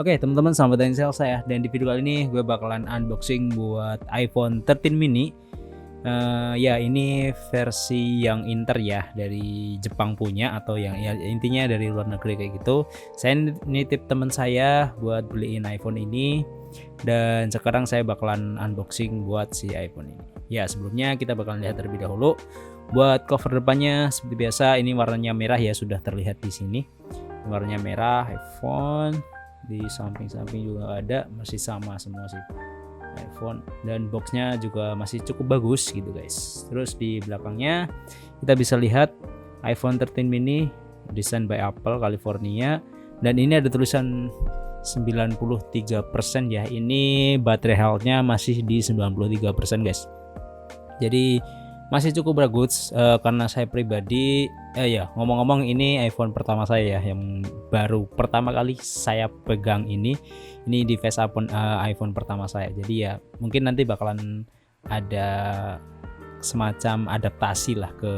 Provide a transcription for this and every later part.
Oke teman-teman, selamat datang di channel saya. Dan di video kali ini gue bakalan unboxing buat iPhone 13 mini. Ya ini versi yang inter ya, dari Jepang punya, atau yang ya intinya dari luar negeri kayak gitu. Saya nitip teman saya buat beliin iPhone ini, dan sekarang saya bakalan unboxing buat si iPhone ini. Ya sebelumnya kita bakalan lihat terlebih dahulu. Buat cover depannya seperti biasa, ini warnanya merah ya, sudah terlihat di sini. Warnanya merah iPhone. Di samping-samping juga ada, masih sama semua sih iPhone, dan boxnya juga masih cukup bagus gitu guys. Terus di belakangnya kita bisa lihat iPhone 13 mini desain by Apple California, dan ini ada tulisan 93% ya. Ini baterai healthnya masih di 93% guys, jadi masih cukup bagus. Karena saya pribadi ya ngomong-ngomong, ini iPhone pertama saya ya, yang baru pertama kali saya pegang ini device iPhone pertama saya. Jadi ya mungkin nanti bakalan ada semacam adaptasi lah ke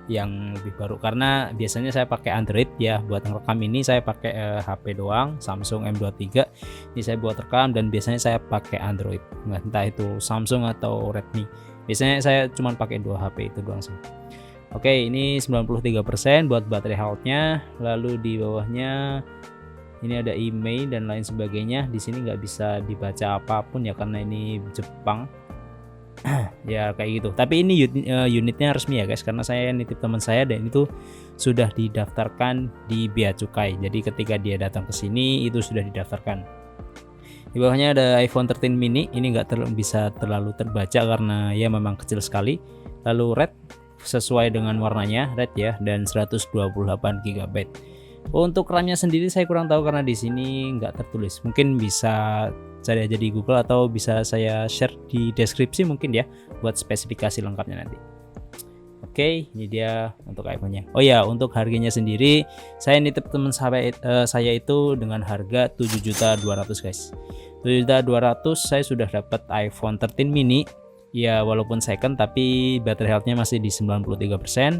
yang lebih baru, karena biasanya saya pakai Android ya. Buat rekam ini saya pakai HP doang, Samsung M23. Ini saya buat rekam, dan biasanya saya pakai Android, entah itu Samsung atau Redmi. Biasanya saya cuma pakai 2 HP itu doang sih. Oke, ini 93% buat baterai healthnya. Lalu di bawahnya ini ada email dan lain sebagainya. Di sini nggak bisa dibaca apapun ya, karena ini Jepang. Ya kayak gitu. Tapi ini unitnya resmi ya guys, karena saya nitip teman saya dan itu sudah didaftarkan di bea cukai. Jadi ketika dia datang ke sini itu sudah didaftarkan. Di bawahnya ada iPhone 13 mini. Ini nggak bisa terlalu terbaca karena ya memang kecil sekali. Lalu red sesuai dengan warnanya, red ya, dan 128 GB. Untuk RAM-nya sendiri saya kurang tahu karena di sini nggak tertulis. Mungkin bisa cari aja di Google atau bisa saya share di deskripsi mungkin ya, buat spesifikasi lengkapnya nanti. Oke, ini dia untuk iPhone-nya. Oh ya, untuk harganya sendiri saya nitip teman saya itu dengan harga 7.200.000 guys. 7.200.000 saya sudah dapat iPhone 13 mini. Ya walaupun second, tapi baterai health-nya masih di 93%.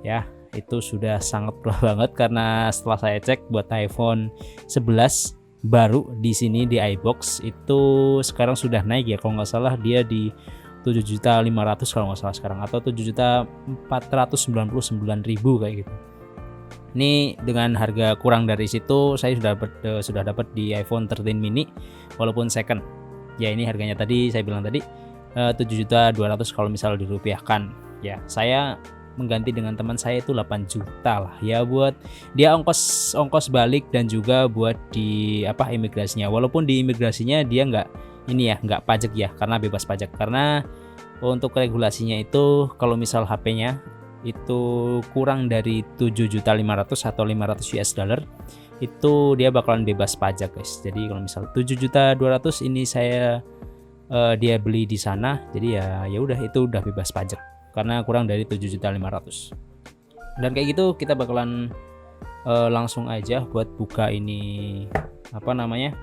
Ya, itu sudah sangat murah banget, karena setelah saya cek buat iPhone 11 baru di sini di iBox itu sekarang sudah naik ya, kalau nggak salah dia di 7.500.000 kalau nggak salah sekarang, atau 7.499.000 kayak gitu. Ini dengan harga kurang dari situ saya sudah dapat di iPhone 13 mini walaupun second. Ya ini harganya tadi saya bilang tadi 7.200.000 kalau misal dirupiahkan. Ya saya mengganti dengan teman saya itu 8 juta lah ya, buat dia ongkos balik dan juga buat di imigrasinya. Walaupun di imigrasinya dia nggak pajak ya, karena bebas pajak. Karena untuk regulasinya itu kalau misal HP-nya itu kurang dari 7.500.000 atau 500 US dollar itu dia bakalan bebas pajak guys. Jadi kalau misal 7.200.000 ini dia beli di sana, jadi ya udah, itu udah bebas pajak karena kurang dari 7.500.000. Dan kayak gitu kita bakalan langsung aja buat buka ini iPhone-nya.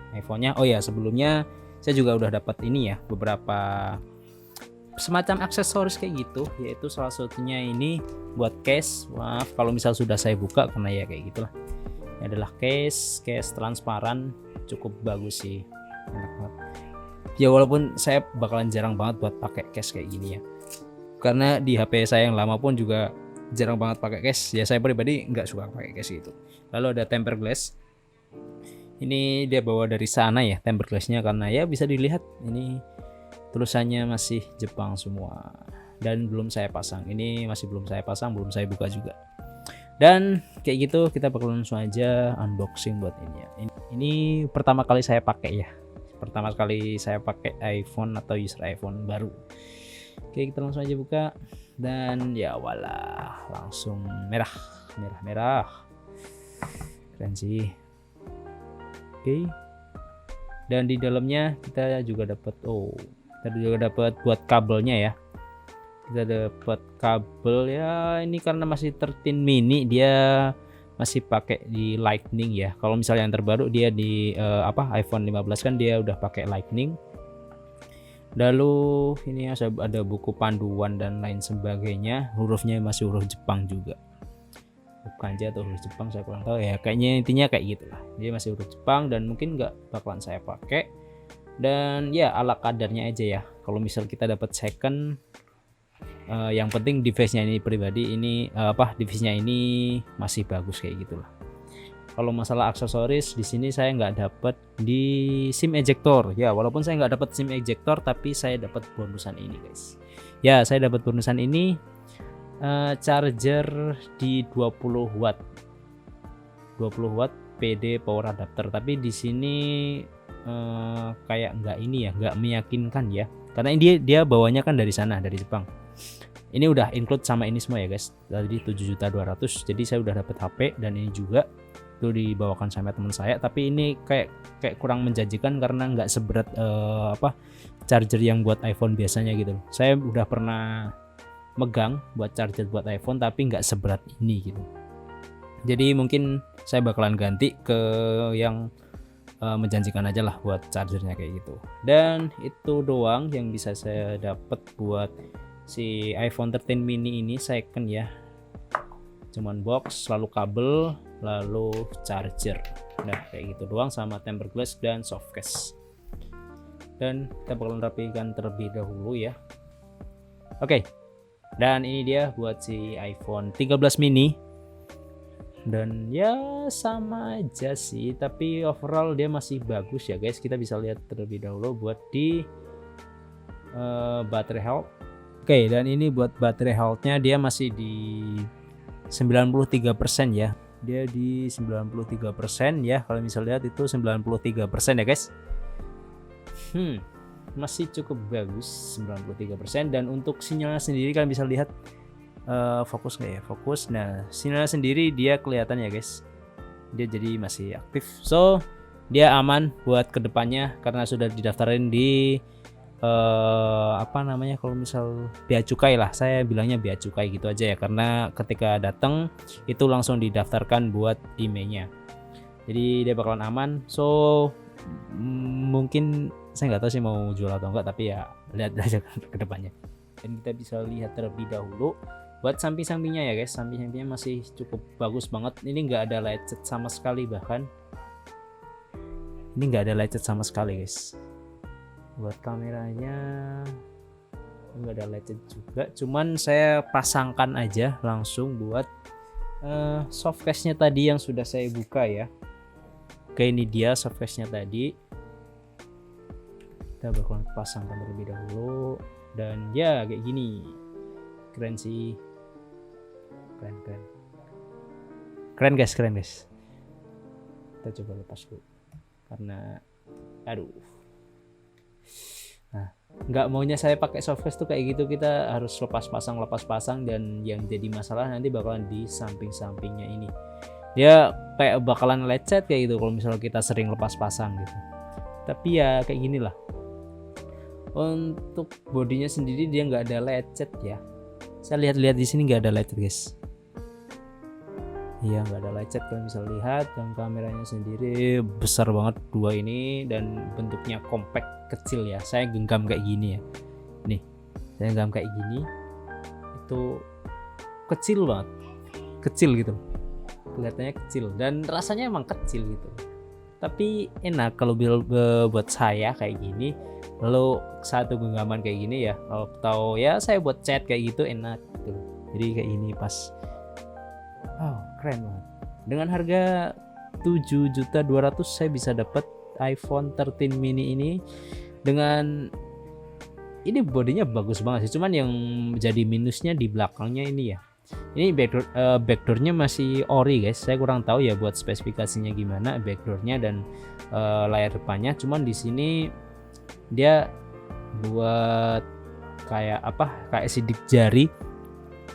Oh ya, sebelumnya saya juga udah dapat ini ya, beberapa semacam aksesoris kayak gitu, yaitu salah satunya ini buat case. Maaf kalau misal sudah saya buka karena ya kayak gitulah. Ini adalah case transparan, cukup bagus sih, enak banget. Ya walaupun saya bakalan jarang banget buat pakai case kayak gini ya, karena di HP saya yang lama pun juga jarang banget pakai case. Ya saya pribadi nggak suka pakai case gitu. Lalu ada tempered glass. Ini dia bawa dari sana ya tempered glassnya, karena ya bisa dilihat ini tulisannya masih Jepang semua, dan belum saya pasang. Ini masih belum saya pasang, belum saya buka juga. Dan kayak gitu kita bakal langsung aja unboxing buat ini ya. Ini pertama kali saya pakai ya, pertama kali saya pakai iPhone atau user iPhone baru. Oke, kita langsung aja buka, dan ya walah, langsung merah. Keren sih. Oke, dan di dalamnya kita juga dapat buat kabelnya ya. Kita dapat kabel ya, ini karena masih 13 mini dia masih pakai di Lightning ya. Kalau misalnya yang terbaru dia di iPhone 15 kan dia udah pakai Lightning. Lalu ini ada buku panduan dan lain sebagainya, hurufnya masih huruf Jepang juga. kanji atau huruf Jepang, saya kurang tahu ya, kayaknya intinya kayak gitulah, dia masih huruf Jepang dan mungkin nggak bakalan saya pakai. Dan ya ala kadarnya aja ya, kalau misal kita dapat second, yang penting device-nya ini pribadi ini device-nya ini masih bagus kayak gitulah. Kalau masalah aksesoris di sini saya nggak dapat di SIM ejector ya, walaupun saya nggak dapat SIM ejector tapi saya dapat bonusan ini guys. Ya, saya dapat bonusan ini, charger di 20 watt PD power adapter, tapi di sini kayak nggak ini ya, nggak meyakinkan ya, karena dia bawanya kan dari sana, dari Jepang. Ini udah include sama ini semua ya guys, tadi 7.200.000, jadi saya udah dapat HP dan ini juga itu dibawakan sama teman saya, tapi ini kayak kurang menjanjikan karena nggak seberat charger yang buat iPhone biasanya gitu. Saya udah pernah megang buat charger buat iPhone tapi nggak seberat ini gitu. Jadi mungkin saya bakalan ganti ke yang menjanjikan aja lah buat chargernya kayak gitu. Dan itu doang yang bisa saya dapat buat si iPhone 13 mini ini second ya, cuman box, lalu kabel, lalu charger. Nah kayak gitu doang, sama tempered glass dan soft case. Dan kita bakalan rapikan terlebih dahulu ya. Oke, dan ini dia buat si iPhone 13 mini. Dan ya sama aja sih, tapi overall dia masih bagus ya guys. Kita bisa lihat terlebih dahulu buat di baterai health. Oke, dan ini buat baterai health-nya dia masih di 93% ya. Dia di 93% ya. Kalau misalnya lihat itu 93% ya guys. Masih cukup bagus 93%. Dan untuk sinyalnya sendiri kalian bisa lihat, fokus nggak ya? Fokus. Nah, sinyalnya sendiri dia kelihatan ya guys. Dia jadi masih aktif. So, dia aman buat kedepannya karena sudah didaftarin di kalau misal bea cukai lah, saya bilangnya bea cukai gitu aja ya, karena ketika datang itu langsung didaftarkan buat emailnya, jadi dia bakalan aman. So mungkin saya nggak tahu sih mau jual atau enggak, tapi ya lihat aja ke depannya. Dan kita bisa lihat terlebih dahulu buat samping-sampingnya ya guys. Samping-sampingnya masih cukup bagus banget. Ini nggak ada lecet sama sekali, bahkan ini nggak ada lecet sama sekali guys. Buat kameranya nggak ada lecet juga, cuman saya pasangkan aja langsung buat soft case-nya tadi yang sudah saya buka ya. Oke, ini dia soft case-nya tadi, kita bakal pasangkan terlebih dahulu. Dan ya kayak gini, keren sih, keren guys. Kita coba lepas dulu karena nah, nggak maunya saya pakai softcase tuh kayak gitu, kita harus lepas pasang, dan yang jadi masalah nanti bakalan di samping-sampingnya ini, dia kayak bakalan lecet kayak gitu kalau misalnya kita sering lepas pasang gitu. Tapi ya kayak gini lah. Untuk bodinya sendiri dia nggak ada lecet ya, saya lihat di sini nggak ada lecet guys. Iya, nggak ada lecet kalian bisa lihat. Dan kameranya sendiri besar banget dua ini, dan bentuknya compact kecil ya. Saya genggam kayak gini ya, nih saya genggam kayak gini, itu kecil banget, kecil gitu, kelihatannya kecil dan rasanya emang kecil gitu. Tapi enak kalau buat saya kayak gini, lalu satu genggaman kayak gini ya, kalau tahu ya saya buat chat kayak gitu enak gitu. Jadi kayak gini pas. Wow, keren banget. Dengan harga 7.200.000 saya bisa dapat iPhone 13 mini ini. Dengan ini bodinya bagus banget sih, cuman yang jadi minusnya di belakangnya ini ya. Ini backdoornya masih ori guys. Saya kurang tahu ya buat spesifikasinya gimana backdoornya dan layar depannya. Cuman di sini dia buat kayak sidik jari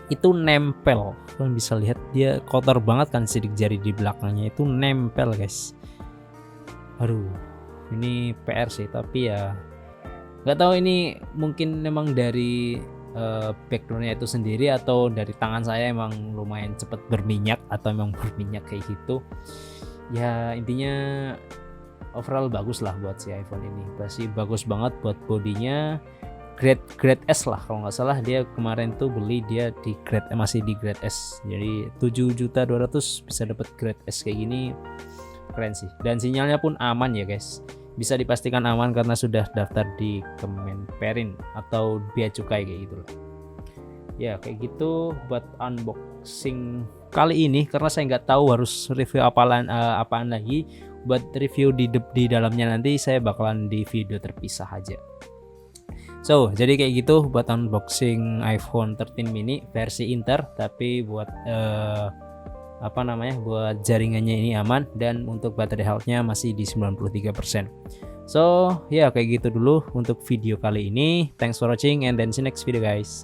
itu nempel. Kalian bisa lihat dia kotor banget kan, sidik jari di belakangnya itu nempel guys. Aduh, ini PR sih, tapi ya nggak tahu ini mungkin memang dari backgroundnya itu sendiri atau dari tangan saya emang lumayan cepet berminyak atau emang berminyak kayak gitu ya. Intinya overall bagus lah buat si iPhone ini, pasti bagus banget buat bodinya. grade S lah kalau nggak salah. Dia kemarin tuh beli dia di masih di grade S, jadi 7.200.000 bisa dapat grade S kayak gini, keren sih. Dan sinyalnya pun aman ya guys, bisa dipastikan aman karena sudah daftar di Kemenperin atau bea cukai kayak gitu loh. Ya kayak gitu buat unboxing kali ini, karena saya nggak tahu harus review apaan lagi. Buat review di dalamnya nanti saya bakalan di video terpisah aja. So jadi kayak gitu buat unboxing iPhone 13 mini versi Inter, tapi buat buat jaringannya ini aman, dan untuk battery health-nya masih di 93%. So ya kayak gitu dulu untuk video kali ini. Thanks for watching and then see you next video guys.